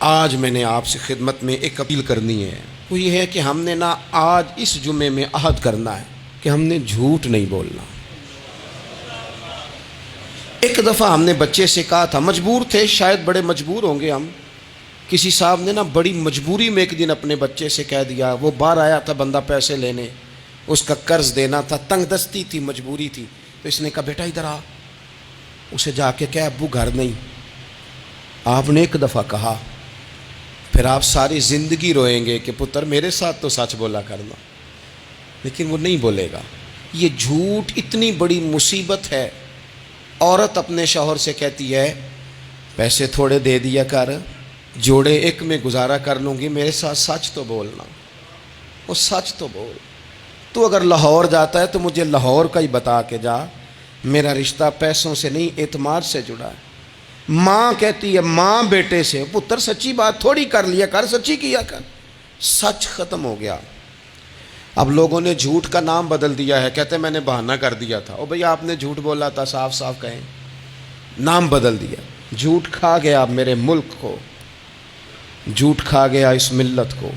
آج میں نے آپ سے خدمت میں ایک اپیل کرنی ہے، وہ یہ ہے کہ ہم نے نا آج اس جمعے میں عہد کرنا ہے کہ ہم نے جھوٹ نہیں بولنا۔ ایک دفعہ ہم نے بچے سے کہا تھا، مجبور تھے، شاید بڑے مجبور ہوں گے ہم، کسی صاحب نے نا بڑی مجبوری میں ایک دن اپنے بچے سے کہہ دیا، وہ باہر آیا تھا بندہ پیسے لینے، اس کا قرض دینا تھا، تنگ دستی تھی، مجبوری تھی، تو اس نے کہا بیٹا ادھر آ، اسے جا کے کہا ابو گھر نہیں۔ آپ نے ایک دفعہ کہا، پھر آپ ساری زندگی روئیں گے کہ پتر میرے ساتھ تو سچ بولا کرنا، لیکن وہ نہیں بولے گا۔ یہ جھوٹ اتنی بڑی مصیبت ہے۔ عورت اپنے شوہر سے کہتی ہے پیسے تھوڑے دے دیا کر، جوڑے ایک میں گزارا کر لوں گی، میرے ساتھ سچ تو بولنا، وہ سچ تو بول۔ تو اگر لاہور جاتا ہے تو مجھے لاہور کا ہی بتا کے جا، میرا رشتہ پیسوں سے نہیں اعتماد سے جڑا ہے۔ ماں کہتی ہے، ماں بیٹے سے، پتر سچی بات تھوڑی کر لیا کر، سچی کیا کر۔ سچ ختم ہو گیا۔ اب لوگوں نے جھوٹ کا نام بدل دیا ہے، کہتے ہیں میں نے بہانہ کر دیا تھا۔ او بھئی آپ نے جھوٹ بولا تھا، صاف صاف کہیں، نام بدل دیا۔ جھوٹ کھا گیا میرے ملک کو، جھوٹ کھا گیا اس ملت کو،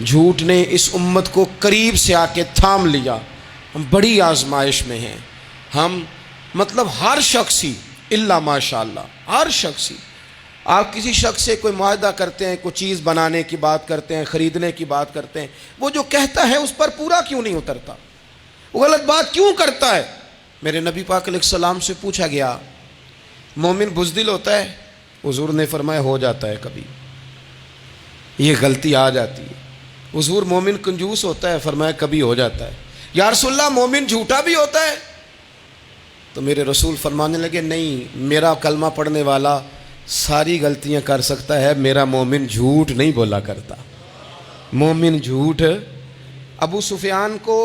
جھوٹ نے اس امت کو قریب سے آ کے تھام لیا۔ ہم بڑی آزمائش میں ہیں، ہم مطلب ہر شخصی الا ماشاءاللہ، ہر شخصی، آپ کسی شخص سے کوئی معاہدہ کرتے ہیں، کوئی چیز بنانے کی بات کرتے ہیں، خریدنے کی بات کرتے ہیں، وہ جو کہتا ہے اس پر پورا کیوں نہیں اترتا؟ وہ غلط بات کیوں کرتا ہے؟ میرے نبی پاک علیہ السلام سے پوچھا گیا مومن بزدل ہوتا ہے؟ حضور نے فرمایا ہو جاتا ہے، کبھی یہ غلطی آ جاتی ہے۔ حضور مومن کنجوس ہوتا ہے؟ فرمایا کبھی ہو جاتا ہے۔ یا رسول اللہ مومن جھوٹا بھی ہوتا ہے؟ تو میرے رسول فرمانے لگے نہیں، میرا کلمہ پڑھنے والا ساری غلطیاں کر سکتا ہے، میرا مومن جھوٹ نہیں بولا کرتا۔ مومن جھوٹ۔ ابو سفیان کو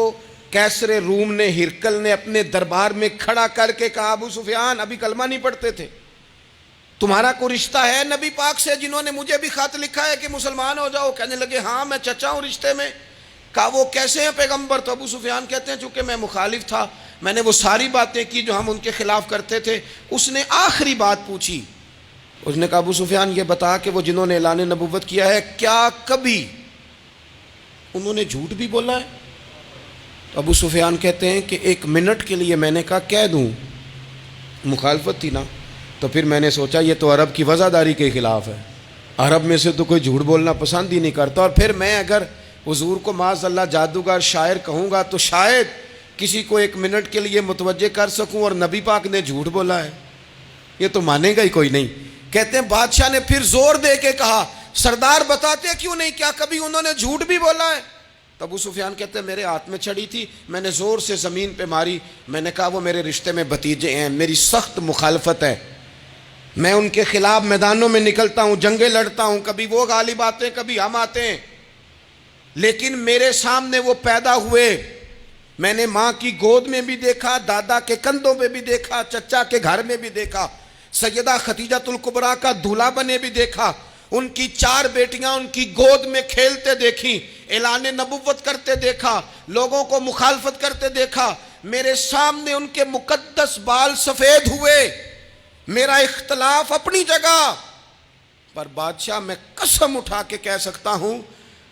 کیسر روم نے، ہرقل نے اپنے دربار میں کھڑا کر کے کہا، ابو سفیان ابھی کلمہ نہیں پڑھتے تھے، تمہارا کوئی رشتہ ہے نبی پاک سے جنہوں نے مجھے بھی خط لکھا ہے کہ مسلمان ہو جاؤ؟ کہنے لگے ہاں میں چچا ہوں رشتے میں۔ کہا وہ کیسے ہیں پیغمبر؟ تو ابو سفیان کہتے ہیں چونکہ میں مخالف تھا، میں نے وہ ساری باتیں کی جو ہم ان کے خلاف کرتے تھے۔ اس نے آخری بات پوچھی، اس نے کہا ابو سفیان یہ بتا کہ وہ جنہوں نے اعلان نبوت کیا ہے کیا کبھی انہوں نے جھوٹ بھی بولا ہے؟ تو ابو سفیان کہتے ہیں کہ ایک منٹ کے لیے میں نے کہا کہہ دوں، مخالفت تھی نا، تو پھر میں نے سوچا یہ تو عرب کی وزاداری کے خلاف ہے، عرب میں سے تو کوئی جھوٹ بولنا پسند ہی نہیں کرتا، اور پھر میں اگر حضور کو معاذ اللہ جادوگر شاعر کہوں گا تو شاید کسی کو ایک منٹ کے لیے متوجہ کر سکوں، اور نبی پاک نے جھوٹ بولا ہے، یہ تو مانے گا ہی کوئی نہیں۔ کہتے ہیں بادشاہ نے پھر زور دے کے کہا سردار بتاتے کیوں نہیں، کیا کبھی انہوں نے جھوٹ بھی بولا ہے؟ تو ابو سفیان کہتے ہیں میرے ہاتھ میں چھڑی تھی، میں نے زور سے زمین پہ ماری، میں نے کہا وہ میرے رشتے میں بھتیجے ہیں، میری سخت مخالفت ہے، میں ان کے خلاف میدانوں میں نکلتا ہوں، جنگیں لڑتا ہوں، کبھی وہ غالب آتے ہیں کبھی ہم آتے ہیں، لیکن میرے سامنے وہ پیدا ہوئے، میں نے ماں کی گود میں بھی دیکھا، دادا کے کندھوں میں بھی دیکھا، چچا کے گھر میں بھی دیکھا، سیدہ خدیجہ الکبریٰ کا دولہا بنے بھی دیکھا، ان کی 4 بیٹیاں ان کی گود میں کھیلتے دیکھیں، اعلان نبوت کرتے دیکھا، لوگوں کو مخالفت کرتے دیکھا، میرے سامنے ان کے مقدس بال سفید ہوئے، میرا اختلاف اپنی جگہ، پر بادشاہ میں قسم اٹھا کے کہہ سکتا ہوں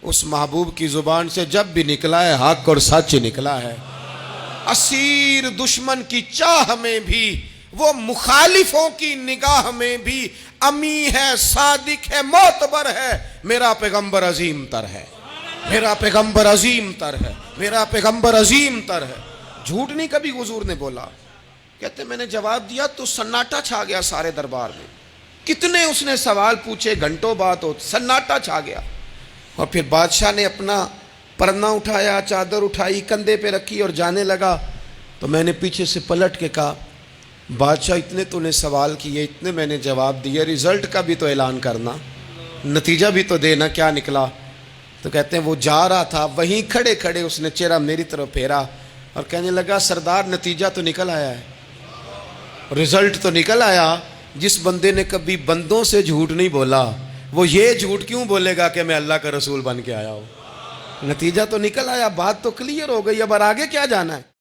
اس محبوب کی زبان سے جب بھی نکلا ہے حق اور سچ نکلا ہے۔ اسیر دشمن کی چاہ میں بھی، وہ مخالفوں کی نگاہ میں بھی امی ہے، صادق ہے، معتبر ہے، میرا پیغمبر عظیم تر ہے، میرا پیغمبر عظیم تر ہے، میرا پیغمبر عظیم تر ہے۔ جھوٹ نہیں کبھی حضور نے بولا۔ کہتے میں نے جواب دیا تو سناٹا چھا گیا سارے دربار میں، کتنے اس نے سوال پوچھے، گھنٹوں بات ہو، سناٹا چھا گیا، اور پھر بادشاہ نے اپنا پرنا اٹھایا، چادر اٹھائی، کندھے پہ رکھی اور جانے لگا، تو میں نے پیچھے سے پلٹ کے کہا بادشاہ اتنے تو نے سوال کیے، اتنے میں نے جواب دیے، رزلٹ کا بھی تو اعلان کرنا، نتیجہ بھی تو دینا، کیا نکلا؟ تو کہتے ہیں وہ جا رہا تھا، وہیں کھڑے کھڑے اس نے چہرہ میری طرف پھیرا اور کہنے لگا سردار نتیجہ تو نکل آیا ہے، رزلٹ تو نکل آیا۔ جس بندے نے کبھی بندوں سے جھوٹ نہیں بولا وہ یہ جھوٹ کیوں بولے گا کہ میں اللہ کا رسول بن کے آیا ہوں؟ نتیجہ تو نکل آیا، بات تو کلیئر ہو گئی، اب آگے کیا جانا ہے؟